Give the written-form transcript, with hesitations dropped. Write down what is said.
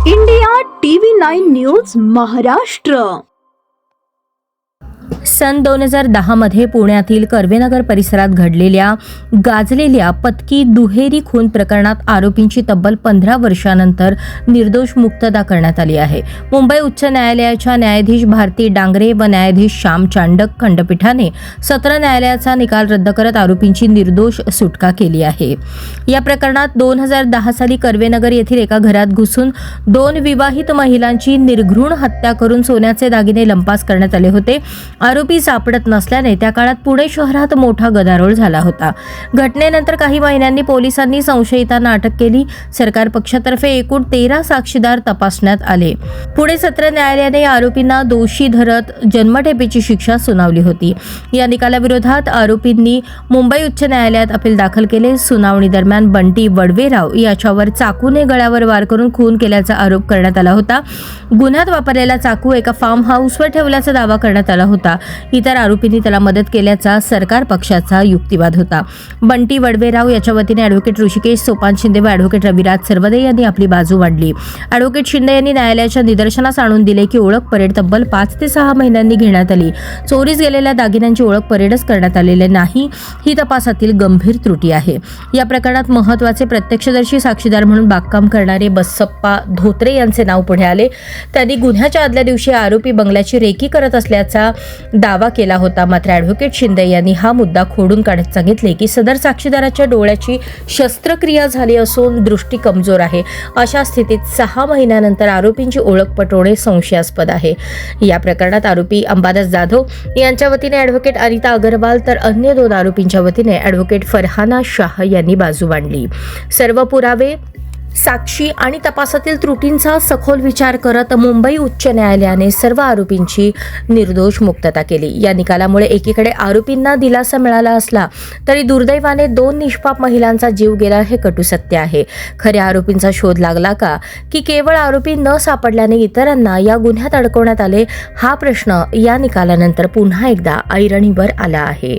India TV 9 news Maharashtra. सन 2010 मध्ये पुण्यातील कर्वेनगर परिसरात घडलेल्या गाजलेल्या पत्की दुहेरी खून प्रकरणात आरोपींची तब्बल 15 वर्षांनंतर निर्दोष मुक्तता करण्यात आली आहे। मुंबई उच्च न्यायालयाच्या न्यायाधीश भारती डांगरे व न्यायाधीश श्याम चांडक खंडपीठाने सत्र न्यायालयाचा निकाल रद्द करत आरोपींची निर्दोष सुटका केली आहे। या प्रकरणात 2010 साली कर्वेनगर येथील एका घरात घुसून 2 विवाहित महिलांची निर्घृण हत्या करून सोन्याचे दागिने लंपास करण्यात आले होते। आरोपी सापडत नसल्याने त्या काळात पुणे शहरात मोठा गदारोळ झाला होता। घटनेनंतर काही महिन्यांनी पोलिसांनी संशयितांना अटक केली। सरकार पक्षातर्फे एकूण 13 साक्षीदार तपासण्यात आले। पुणे सत्र न्यायालयाने या आरोपींना दोषी धरत जन्मठेपेची शिक्षा सुनावली होती। या निकालाविरोधात आरोपींनी मुंबई उच्च न्यायालयात अपील दाखल केले। सुनावणी दरम्यान बंटी वडवेराव याच्यावर चाकूने गळ्यावर वार करून खून केल्याचा आरोप करण्यात आला होता। गुन्ह्यात वापरलेला चाकू एका फार्म हाऊसवर ठेवल्याचा दावा करण्यात आला होता। इतर आरोपींनी त्याला मदत केल्याचा सरकार पक्षाचा युक्तिवाद होता। बंटी वडवेराव याच्या वतीने ॲडव्होकेट ऋषिकेश सोपान शिंदे व ॲडव्होकेट रविराज सरवदे यांनी आपली बाजू मांडली। ॲडव्होकेट शिंदे यांनी न्यायालयाच्या निदर्शनास आणून दिले की ओळख परेड तब्बल 5 ते 6 महिन्यांनी घेण्यात आली। चोरीस गेलेल्या दागिन्यांची ओळख परेडच करण्यात आलेले नाही, ही तपासातील गंभीर त्रुटी आहे। या प्रकरणात महत्त्वाचे प्रत्यक्षदर्शी साक्षीदार म्हणून बागकाम करणारे बसप्पा धोत्रे यांचे नाव पुढे आले। त्यांनी गुन्ह्याच्या आदल्या दिवशी आरोपी बंगल्याची रेकी करत असल्याचा दावा केला होता। मात्र ॲडव्होकेट शिंदे यांनी हा मुद्दा खोडून काढत सांगितले की सदर साक्षीदाराच्या डोळ्याची शस्त्रक्रिया झाली असून दृष्टी कमजोर आहे। अशा स्थितीत 6 महिन्यानंतर आरोपींची ओळख पटवणे संशयास्पद आहे। या प्रकरणात आरोपी अंबादास जाधव यांच्या वतीने ॲडव्होकेट अनिता अगरवाल तर अन्य 2 आरोपींच्या वतीने ॲडव्होकेट फरहाना शाह यांनी बाजू मांडली। सर्व पुरावे, साक्षी आणि तपासातील त्रुटींचा सखोल विचार करत मुंबई उच्च न्यायालयाने सर्व आरोपींची निर्दोष मुक्तता केली। या निकालामुळे एकीकडे आरोपींना दिलासा मिळाला असला तरी दुर्दैवाने 2 निष्पाप महिलांचा जीव गेला हे कटू सत्य आहे। खऱ्या आरोपींचा शोध लागला का की केवळ आरोपी न सापडल्याने इतरांना या गुन्ह्यात अडकवण्यात आले, हा प्रश्न या निकालानंतर पुन्हा एकदा ऐरणीवर आला आहे।